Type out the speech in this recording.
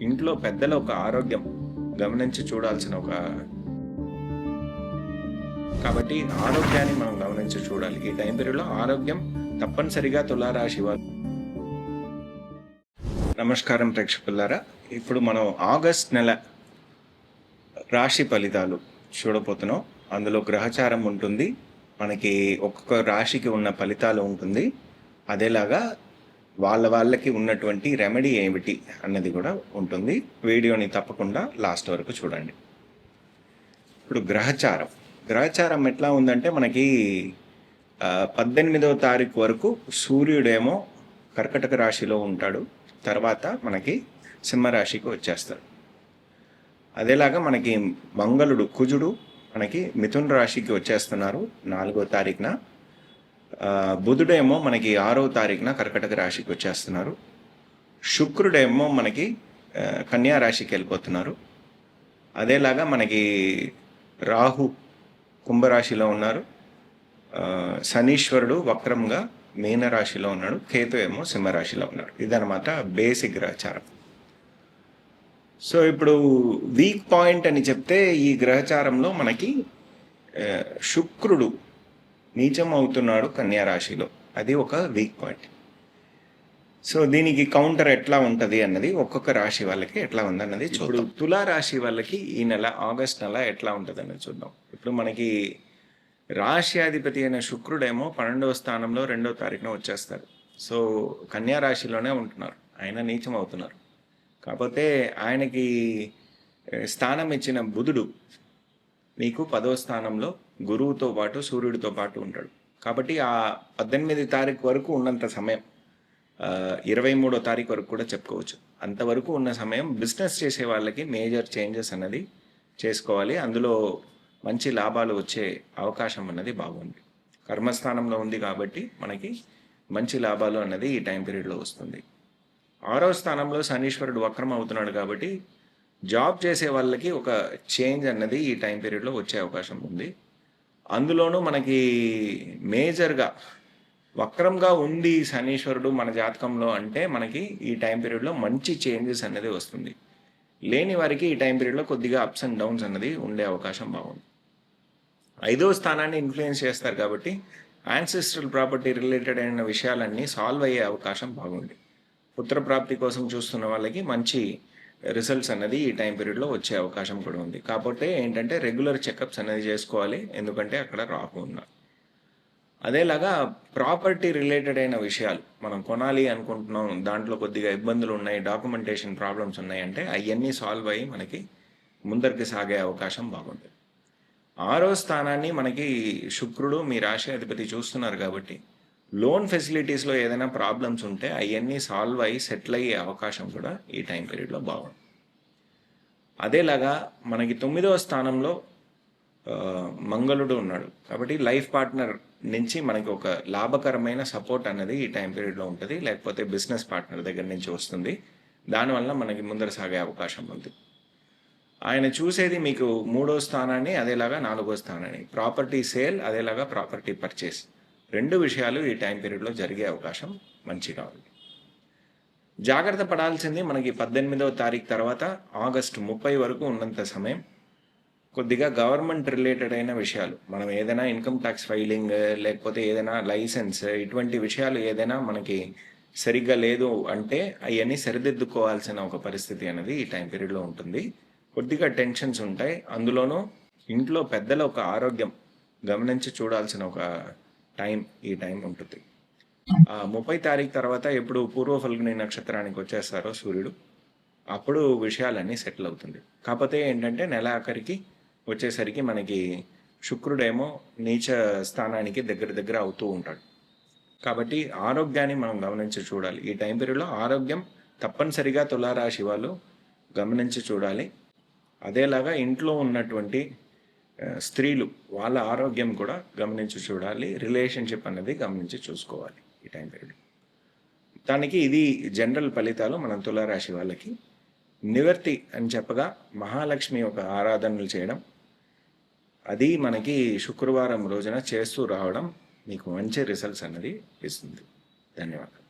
ఇంట్లో పెద్దల ఒక ఆరోగ్యం గమనించి చూడాల్సిన కాబట్టి ఆరోగ్యాన్ని మనం గమనించి చూడాలి. ఈ టైం పీరియడ్లో ఆరోగ్యం తప్పనిసరిగా తులారాశి వారు. నమస్కారం ప్రేక్షకులారా, ఇప్పుడు మనం ఆగస్ట్ నెల రాశి ఫలితాలు చూడబోతున్నాం. అందులో గ్రహచారం ఉంటుంది, మనకి ఒక్కొక్క రాశికి ఉన్న ఫలితాలు ఉంటుంది, అదేలాగా వాళ్ళకి ఉన్నటువంటి రెమెడీ ఏమిటి అన్నది కూడా ఉంటుంది. వీడియోని తప్పకుండా లాస్ట్ వరకు చూడండి. ఇప్పుడు గ్రహచారం ఎట్లా ఉందంటే, మనకి 18వ తారీఖు వరకు సూర్యుడేమో కర్కటక రాశిలో ఉంటాడు, తర్వాత మనకి సింహరాశికి వచ్చేస్తాడు. అదేలాగా మనకి మంగళుడు కుజుడు మనకి మిథున రాశికి వచ్చేస్తున్నారు 4వ తారీఖున. బుధుడేమో మనకి 6వ తారీఖున కర్కటక రాశికి వచ్చేస్తున్నారు. శుక్రుడేమో మనకి కన్యా రాశికి వెళ్ళిపోతున్నారు. అదేలాగా మనకి రాహు కుంభరాశిలో ఉన్నారు, శనీశ్వరుడు వక్రంగా మీనరాశిలో ఉన్నాడు, కేతు ఏమో సింహరాశిలో ఉన్నాడు. ఇదనమాట బేసిక్ గ్రహచారం. సో ఇప్పుడు వీక్ పాయింట్ అని చెప్తే, ఈ గ్రహచారంలో మనకి శుక్రుడు నీచం అవుతున్నాడు కన్యా రాశిలో, అది ఒక వీక్ పాయింట్. సో దీనికి కౌంటర్ ఎట్లా ఉంటుంది అన్నది ఒక్కొక్క రాశి వాళ్ళకి ఎట్లా ఉందన్నది చూద్దాం. తులారాశి వాళ్ళకి ఈ నెల ఆగస్ట్ నెల ఎట్లా ఉంటుంది అన్నది చూద్దాం. ఇప్పుడు మనకి రాశ్యాధిపతి అయిన శుక్రుడేమో 12వ స్థానంలో 2వ తారీఖున వచ్చేస్తారు. సో కన్యా రాశిలోనే ఉంటున్నారు, ఆయన నీచం అవుతున్నారు. కాకపోతే ఆయనకి స్థానం ఇచ్చిన బుధుడు మీకు 10వ స్థానంలో గురువుతో పాటు సూర్యుడితో పాటు ఉంటాడు. కాబట్టి ఆ 18 తారీఖు వరకు ఉన్నంత సమయం, 23వ తారీఖు వరకు కూడా చెప్పుకోవచ్చు, అంతవరకు ఉన్న సమయం బిజినెస్ చేసే వాళ్ళకి మేజర్ చేంజెస్ అన్నది చేసుకోవాలి. అందులో మంచి లాభాలు వచ్చే అవకాశం అన్నది బాగుంది. కర్మస్థానంలో ఉంది కాబట్టి మనకి మంచి లాభాలు అన్నది ఈ టైం పీరియడ్లో వస్తుంది. 6వ స్థానంలో శనీశ్వరుడు వక్రం అవుతున్నాడు కాబట్టి జాబ్ చేసే వాళ్ళకి ఒక చేంజ్ అన్నది ఈ టైం పీరియడ్లో వచ్చే అవకాశం ఉంది. అందులోనూ మనకి మేజర్గా వక్రంగా ఉంది శనీశ్వరుడు మన జాతకంలో అంటే మనకి ఈ టైం పీరియడ్లో మంచి చేంజెస్ అన్నది వస్తుంది. లేని వారికి ఈ టైం పీరియడ్లో కొద్దిగా అప్స్ అండ్ డౌన్స్ అన్నది ఉండే అవకాశం బాగుంది. 5వ స్థానాన్ని ఇన్ఫ్లుయెన్స్ చేస్తారు కాబట్టి యాన్సిస్ట్రల్ ప్రాపర్టీ రిలేటెడ్ అయిన విషయాలన్నీ సాల్వ్ అయ్యే అవకాశం బాగుంది. పుత్రప్రాప్తి కోసం చూస్తున్న వాళ్ళకి మంచి రిజల్ట్స్ అనేది ఈ టైం పీరియడ్లో వచ్చే అవకాశం కూడా ఉంది. కాకపోతే ఏంటంటే రెగ్యులర్ చెకప్స్ అనేది చేసుకోవాలి, ఎందుకంటే అక్కడ రాహు ఉన్నారు. అదేలాగా ప్రాపర్టీ రిలేటెడ్ అయిన విషయాలు మనం కొనాలి అనుకుంటున్నాం, దాంట్లో కొద్దిగా ఇబ్బందులు ఉన్నాయి, డాక్యుమెంటేషన్ ప్రాబ్లమ్స్ ఉన్నాయి అంటే అవన్నీ సాల్వ్ అయ్యి మనకి ముందరికి సాగే అవకాశం బాగుంది. 6వ స్థానాన్ని మనకి శుక్రుడు మీ రాశి అధిపతి చూస్తున్నారు కాబట్టి లోన్ ఫెసిలిటీస్లో ఏదైనా ప్రాబ్లమ్స్ ఉంటే అవన్నీ సాల్వ్ అయ్యి సెటిల్ అయ్యే అవకాశం కూడా ఈ టైం పీరియడ్లో బాగుంది. అదేలాగా మనకి 9వ స్థానంలో మంగళుడు ఉన్నాడు కాబట్టి లైఫ్ పార్ట్నర్ నుంచి మనకి ఒక లాభకరమైన సపోర్ట్ అన్నది ఈ టైం పీరియడ్లో ఉంటుంది, లేకపోతే బిజినెస్ పార్ట్నర్ దగ్గర నుంచి వస్తుంది. దానివల్ల మనకి ముందర సాగే అవకాశం ఉంది. ఆయన చూసేది మీకు 3వ స్థానాన్ని, అదేలాగా 4వ స్థానాన్ని, ప్రాపర్టీ సేల్, అదేలాగా ప్రాపర్టీ పర్చేస్, 2 విషయాలు ఈ టైం పీరియడ్లో జరిగే అవకాశం మంచిగా ఉంది. జాగ్రత్త పడాల్సింది మనకి 18వ తారీఖు తర్వాత ఆగస్టు 30 వరకు ఉన్నంత సమయం కొద్దిగా గవర్నమెంట్ రిలేటెడ్ అయిన విషయాలు, మనం ఏదైనా ఇన్కమ్ ట్యాక్స్ ఫైలింగ్, లేకపోతే ఏదైనా లైసెన్స్, ఇటువంటి విషయాలు ఏదైనా మనకి సరిగ్గా లేదు అంటే అవన్నీ సరిదిద్దుకోవాల్సిన ఒక పరిస్థితి అనేది ఈ టైం పీరియడ్లో ఉంటుంది. కొద్దిగా టెన్షన్స్ ఉంటాయి. అందులోనూ ఇంట్లో పెద్దల ఒక ఆరోగ్యం గమనించి చూడాల్సిన ఒక ఈ టైం ఉంటుంది. 30 తారీఖు తర్వాత ఎప్పుడు పూర్వ ఫల్గుని నక్షత్రానికి వచ్చేస్తారో సూర్యుడు, అప్పుడు విషయాలన్నీ సెటిల్ అవుతుంది. కాకపోతే ఏంటంటే నెల ఆఖరికి వచ్చేసరికి మనకి శుక్రుడేమో నీచ స్థానానికి దగ్గర అవుతూ ఉంటాడు. కాబట్టి ఆరోగ్యాన్ని మనం గమనించి చూడాలి. ఈ టైం పీరియడ్లో ఆరోగ్యం తప్పనిసరిగా తులారాశి వాళ్ళు గమనించి చూడాలి. అదేలాగా ఇంట్లో ఉన్నటువంటి స్త్రీలు వాళ్ళ ఆరోగ్యం కూడా గమనించి చూడాలి, రిలేషన్షిప్ అనేది గమనించి చూసుకోవాలి ఈ టైం పీరియడ్. దానికి ఇది జనరల్ ఫలితాలు మనం తులారాశి వాళ్ళకి. నివర్తి అని చెప్పగా మహాలక్ష్మి యొక్క ఆరాధనలు చేయడం, అది మనకి శుక్రవారం రోజున చేస్తూ రావడం మీకు మంచి రిజల్ట్స్ అన్నది ఇస్తుంది. ధన్యవాదాలు.